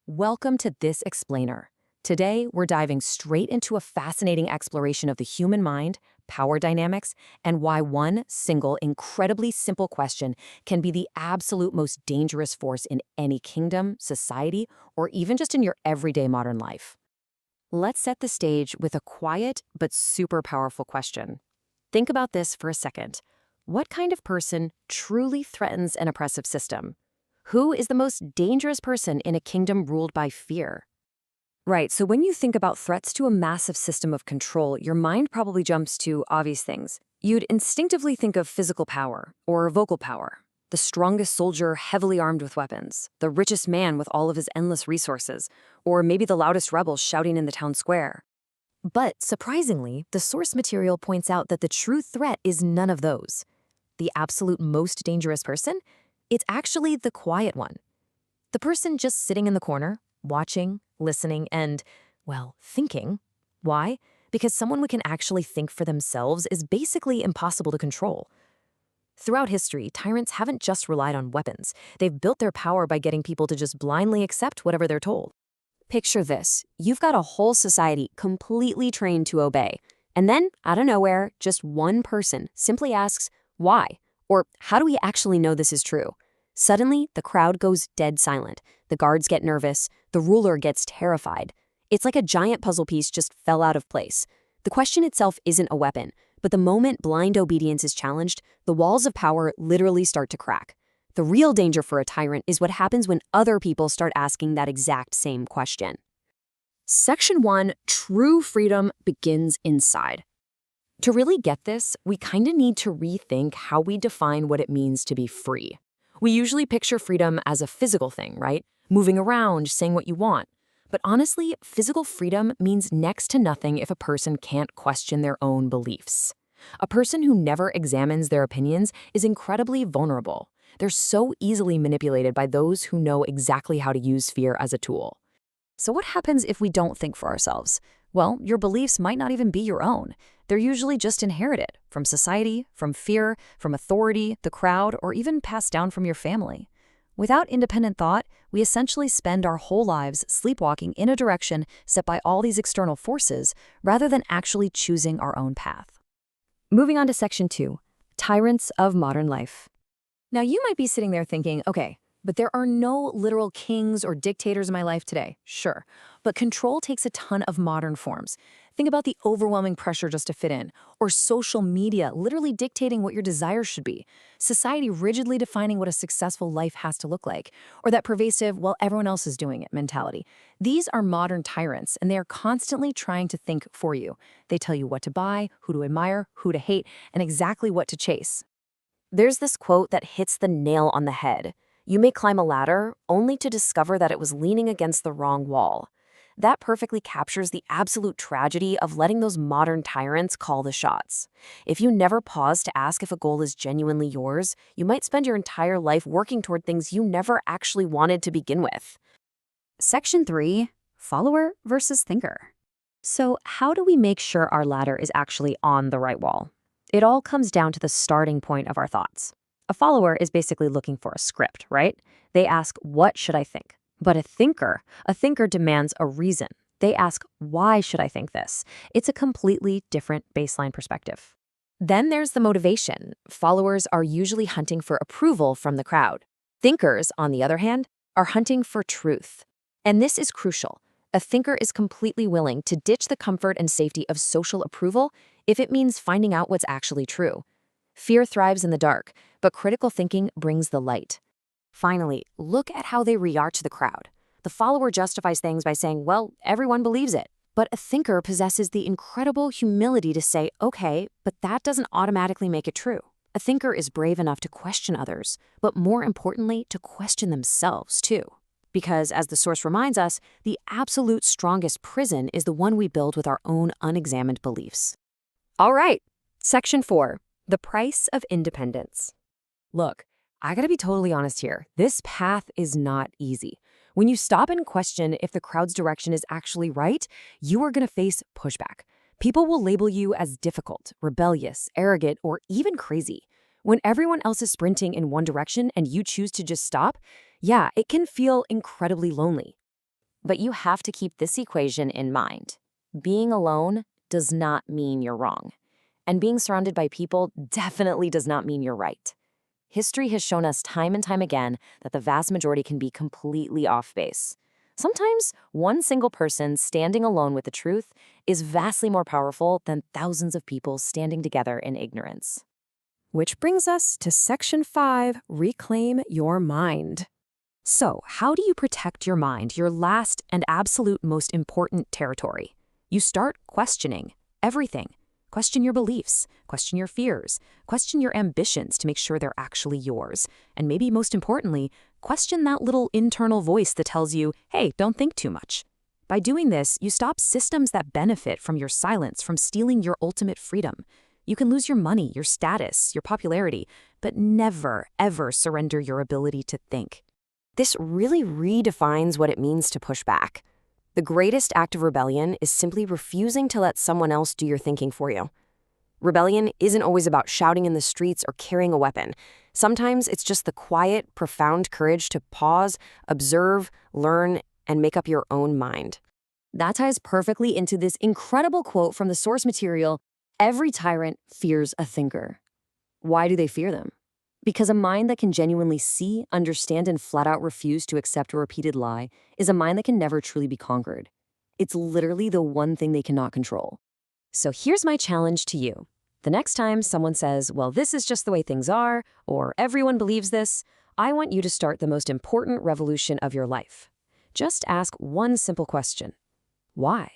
Welcome to This Explainer. Today, we're diving straight into a fascinating exploration of the human mind, power dynamics, and why one single, incredibly simple question can be the absolute most dangerous force in any kingdom, society, or even just in your everyday modern life. Let's set the stage with a quiet but super powerful question. Think about this for a second. What kind of person truly threatens an oppressive system? Who is the most dangerous person in a kingdom ruled by fear? Right, so when you think about threats to a massive system of control, your mind probably jumps to obvious things. You'd instinctively think of physical power or vocal power. The strongest soldier heavily armed with weapons, the richest man with all of his endless resources, or maybe the loudest rebel shouting in the town square. But surprisingly, the source material points out that the true threat is none of those. The absolute most dangerous person? It's actually the quiet one. The person just sitting in the corner, watching, listening, and, well, thinking. Why? Because someone who can actually think for themselves is basically impossible to control. Throughout history, tyrants haven't just relied on weapons. They've built their power by getting people to just blindly accept whatever they're told. Picture this. You've got a whole society completely trained to obey. And then, out of nowhere, just one person simply asks, why? Or how do we actually know this is true? Suddenly, the crowd goes dead silent. The guards get nervous. The ruler gets terrified. It's like a giant puzzle piece just fell out of place. The question itself isn't a weapon, but the moment blind obedience is challenged, the walls of power literally start to crack. The real danger for a tyrant is what happens when other people start asking that exact same question. Section 1, True Freedom Begins Inside. To really get this, we kind of need to rethink how we define what it means to be free. We usually picture freedom as a physical thing, right? Moving around, saying what you want. But honestly, physical freedom means next to nothing if a person can't question their own beliefs. A person who never examines their opinions is incredibly vulnerable. They're so easily manipulated by those who know exactly how to use fear as a tool. So what happens if we don't think for ourselves? Well, your beliefs might not even be your own. They're usually just inherited from society, from fear, from authority, the crowd, or even passed down from your family. Without independent thought, we essentially spend our whole lives sleepwalking in a direction set by all these external forces rather than actually choosing our own path. Moving on to Section 2, Tyrants of Modern Life. Now you might be sitting there thinking, okay, but there are no literal kings or dictators in my life today. Sure, but control takes a ton of modern forms. Think about the overwhelming pressure just to fit in, or social media literally dictating what your desires should be, society rigidly defining what a successful life has to look like, or that pervasive, well, everyone else is doing it mentality. These are modern tyrants, and they are constantly trying to think for you. They tell you what to buy, who to admire, who to hate, and exactly what to chase. There's this quote that hits the nail on the head. You may climb a ladder only to discover that it was leaning against the wrong wall. That perfectly captures the absolute tragedy of letting those modern tyrants call the shots. If you never pause to ask if a goal is genuinely yours, you might spend your entire life working toward things you never actually wanted to begin with. Section 3, Follower versus Thinker. So how do we make sure our ladder is actually on the right wall? It all comes down to the starting point of our thoughts. A follower is basically looking for a script, right? They ask, what should I think? But a thinker demands a reason. They ask, why should I think this? It's a completely different baseline perspective. Then there's the motivation. Followers are usually hunting for approval from the crowd. Thinkers, on the other hand, are hunting for truth. And this is crucial. A thinker is completely willing to ditch the comfort and safety of social approval if it means finding out what's actually true. Fear thrives in the dark, but critical thinking brings the light. Finally, look at how they react to the crowd. The follower justifies things by saying, well, everyone believes it. But a thinker possesses the incredible humility to say, okay, but that doesn't automatically make it true. A thinker is brave enough to question others, but more importantly, to question themselves too. Because, as the source reminds us, the absolute strongest prison is the one we build with our own unexamined beliefs. All right, Section 4. The price of independence. Look, I gotta be totally honest here. This path is not easy. When you stop and question if the crowd's direction is actually right, you are gonna face pushback. People will label you as difficult, rebellious, arrogant, or even crazy. When everyone else is sprinting in one direction and you choose to just stop, yeah, it can feel incredibly lonely. But you have to keep this equation in mind. Being alone does not mean you're wrong. And being surrounded by people definitely does not mean you're right. History has shown us time and time again that the vast majority can be completely off base. Sometimes one single person standing alone with the truth is vastly more powerful than thousands of people standing together in ignorance. Which brings us to Section 5, Reclaim Your Mind. So, how do you protect your mind, your last and absolute most important territory? You start questioning everything. Question your beliefs, question your fears, question your ambitions to make sure they're actually yours. And maybe most importantly, question that little internal voice that tells you, hey, don't think too much. By doing this, you stop systems that benefit from your silence from stealing your ultimate freedom. You can lose your money, your status, your popularity, but never, ever surrender your ability to think. This really redefines what it means to push back. The greatest act of rebellion is simply refusing to let someone else do your thinking for you. Rebellion isn't always about shouting in the streets or carrying a weapon. Sometimes it's just the quiet, profound courage to pause, observe, learn, and make up your own mind. That ties perfectly into this incredible quote from the source material, "Every tyrant fears a thinker." Why do they fear them? Because a mind that can genuinely see, understand, and flat out refuse to accept a repeated lie is a mind that can never truly be conquered. It's literally the one thing they cannot control. So here's my challenge to you. The next time someone says, well, this is just the way things are, or everyone believes this, I want you to start the most important revolution of your life. Just ask one simple question. Why?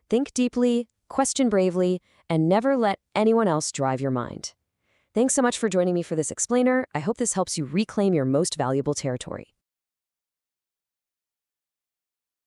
Think deeply, question bravely, and never let anyone else drive your mind. Thanks so much for joining me for this explainer. I hope this helps you reclaim your most valuable territory.